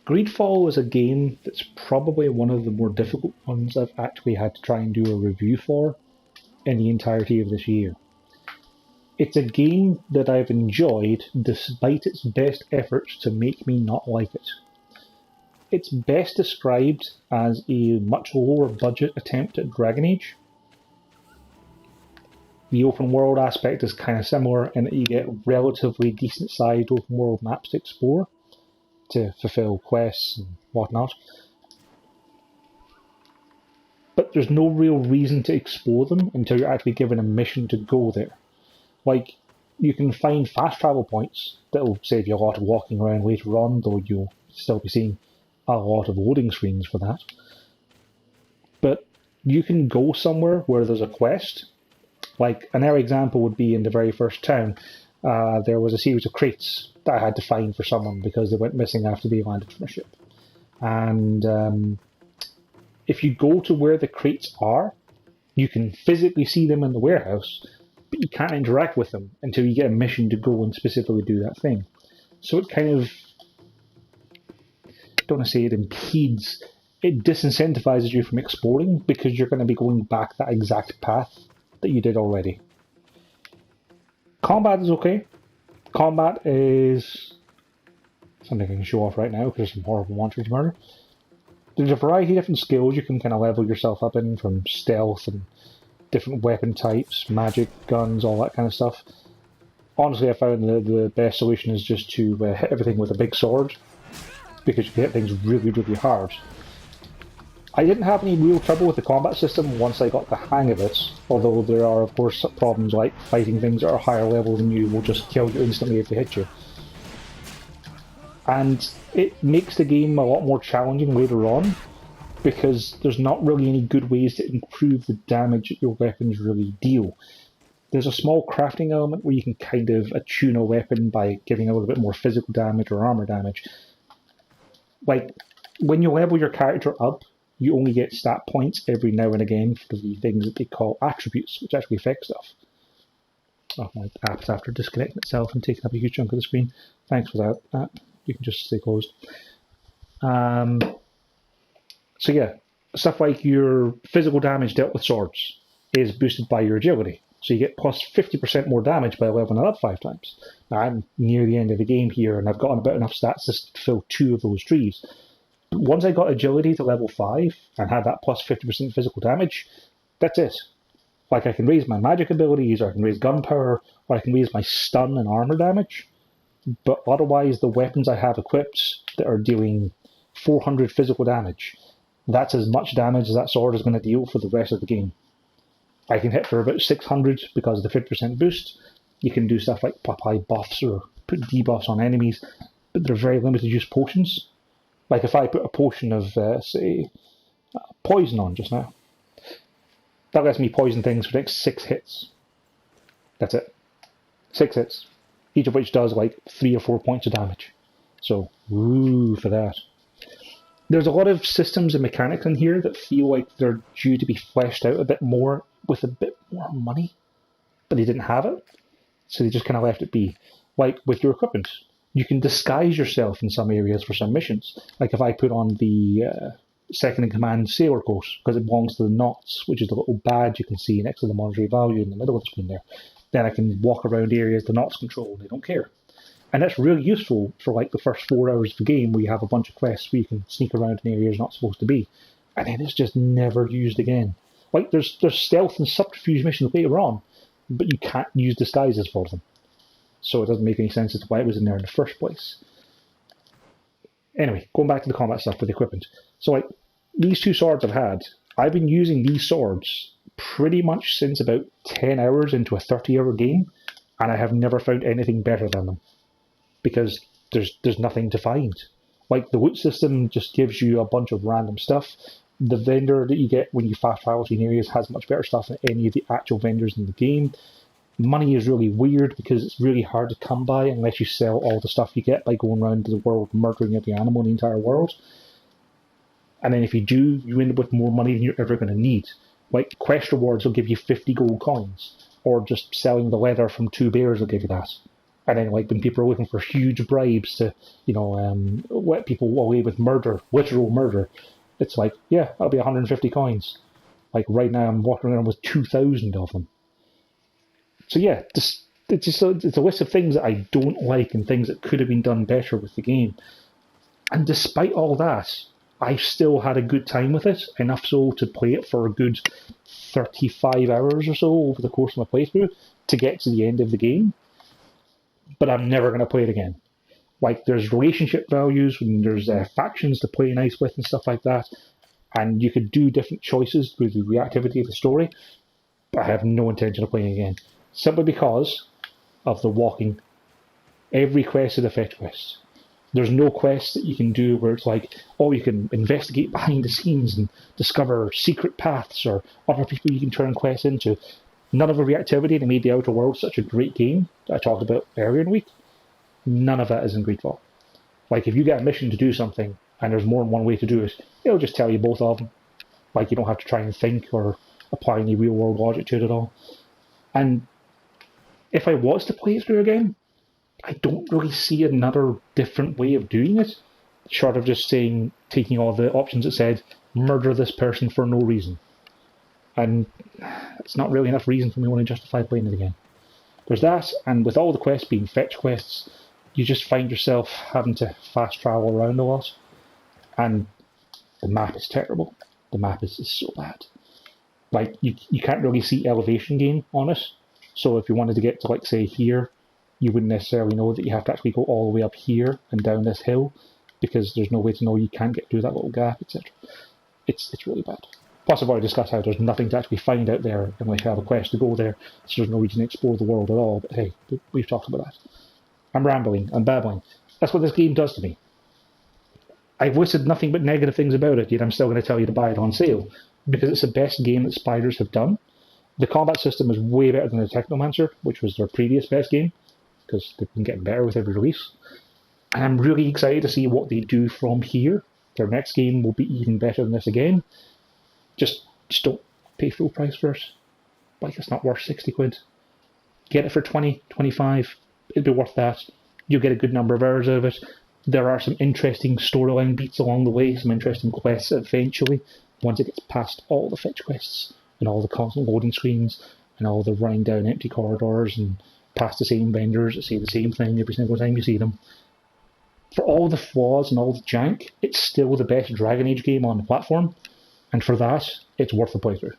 GreedFall is a game that's probably one of the more difficult ones I've actually had to try and do a review for in the entirety of this year. It's a game that I've enjoyed despite its best efforts to make me not like it. It's best described as a much lower budget attempt at Dragon Age. The open world aspect is kind of similar in that you get relatively decent sized open world maps to explore to fulfill quests and whatnot. But there's no real reason to explore them until you're actually given a mission to go there. Like, you can find fast travel points that'll save you a lot of walking around later on, though you'll still be seeing a lot of loading screens for that. But you can go somewhere where there's a quest. Like, another example would be in the very first town, there was a series of crates that I had to find for someone because they went missing after they landed from a ship. And if you go to where the crates are, you can physically see them in the warehouse, but you can't interact with them until you get a mission to go and specifically do that thing. So it kind of, I don't want to say it impedes, it disincentivizes you from exploring because you're going to be going back that exact path that you did already. Combat is okay. Combat is something I can show off right now because there's some horrible monsters to murder. There's a variety of different skills you can kind of level yourself up in, from stealth and different weapon types, magic, guns, all that kind of stuff. Honestly, I found the best solution is just to hit everything with a big sword, because you can hit things really, really hard. I didn't have any real trouble with the combat system once I got the hang of it, although there are of course problems like fighting things at a higher level than you will just kill you instantly if they hit you. And it makes the game a lot more challenging later on, because there's not really any good ways to improve the damage that your weapons really deal. There's a small crafting element where you can kind of attune a weapon by giving a little bit more physical damage or armor damage. Like, when you level your character up, you only get stat points every now and again for the things that they call attributes, which actually affect stuff. Oh, my app's after disconnecting itself and taking up a huge chunk of the screen. Thanks for that, app. You can just stay closed. So yeah, stuff like your physical damage dealt with swords is boosted by your agility. So you get plus 50% more damage by leveling it up 5 times. Now I'm near the end of the game here and I've gotten about enough stats to fill 2 of those trees. But once I got agility to level 5 and had that plus 50% physical damage, that's it. Like, I can raise my magic abilities, or I can raise gunpowder, or I can raise my stun and armor damage. But otherwise, the weapons I have equipped that are dealing 400 physical damage, that's as much damage as that sword is going to deal for the rest of the game. I can hit for about 600 because of the 50% boost. You can do stuff like apply buffs or put debuffs on enemies, but they're very limited use potions. Like if I put a potion of, say, poison on just now, that lets me poison things for the next 6 hits. That's it. 6 hits. Each of which does like 3 or 4 points of damage. So, woo for that. There's a lot of systems and mechanics in here that feel like they're due to be fleshed out a bit more with a bit more money, but they didn't have it, so they just kind of left it be. Like with your equipment, you can disguise yourself in some areas for some missions. Like if I put on the second in command sailor coat, because it belongs to the knots, which is the little badge you can see next to the monetary value in the middle of the screen there, then I can walk around areas the knots control and they don't care. And that's really useful for like the first 4 hours of the game where you have a bunch of quests where you can sneak around in areas you're not supposed to be. And then it's just never used again. Like there's stealth and subterfuge missions later on, but you can't use disguises for them. So it doesn't make any sense as to why it was in there in the first place. Anyway, going back to the combat stuff with equipment. So like these 2 swords I've been using these swords pretty much since about 10 hours into a 30-hour game, and I have never found anything better than them. Because there's nothing to find. Like the loot system just gives you a bunch of random stuff. The vendor that you get when you fast travel between areas has much better stuff than any of the actual vendors in the game. Money is really weird because it's really hard to come by unless you sell all the stuff you get by going around the world murdering every animal in the entire world. And then if you do, you end up with more money than you're ever going to need. Like quest rewards will give you 50 gold coins, or just selling the leather from 2 bears will give you that. And then, like, when people are looking for huge bribes to, let people away with murder, literal murder, it's like, yeah, that'll be 150 coins. Like, right now I'm walking around with 2,000 of them. So yeah, it's a list of things that I don't like and things that could have been done better with the game. And despite all that, I still had a good time with it, enough so to play it for a good 35 hours or so over the course of my playthrough to get to the end of the game. But I'm never going to play it again. Like, there's relationship values, and there's factions to play nice with and stuff like that, and you could do different choices through the reactivity of the story, but I have no intention of playing again. Simply because of the walking. Every quest is a fetch quest. There's no quest that you can do where it's like, oh, you can investigate behind the scenes and discover secret paths or other people you can turn quests into. None of the reactivity that made the Outer Worlds such a great game that I talked about earlier in the week, none of that is in GreedFall. Like, if you get a mission to do something and there's more than one way to do it, it'll just tell you both of them. Like, you don't have to try and think or apply any real world logic to it at all. And if I was to play it through again, I don't really see another different way of doing it, short of just taking all the options that said, murder this person for no reason. And it's not really enough reason for me to want to justify playing it again. There's that, and with all the quests being fetch quests, you just find yourself having to fast travel around a lot. And the map is terrible. The map is so bad. Like, you can't really see elevation gain on it. So if you wanted to get to, like, say, here, you wouldn't necessarily know that you have to actually go all the way up here and down this hill, because there's no way to know you can't get through that little gap, etc. It's really bad. Plus, I've already discussed how there's nothing to actually find out there unless you have a quest to go there, so there's no reason to explore the world at all. But hey, we've talked about that. I'm rambling, I'm babbling. That's what this game does to me. I've listed nothing but negative things about it, yet I'm still going to tell you to buy it on sale, because it's the best game that Spiders have done. The combat system is way better than the Technomancer, which was their previous best game, because they've been getting better with every release. And I'm really excited to see what they do from here. Their next game will be even better than this again. Just don't pay full price for it. Like, it's not worth 60 quid. Get it for 20, 25. It'd be worth that. You'll get a good number of hours out of it. There are some interesting storyline beats along the way, some interesting quests eventually, once it gets past all the fetch quests and all the constant loading screens and all the running down empty corridors and past the same vendors that say the same thing every single time you see them. For all the flaws and all the jank, it's still the best Dragon Age game on the platform, and for that, it's worth the playthrough.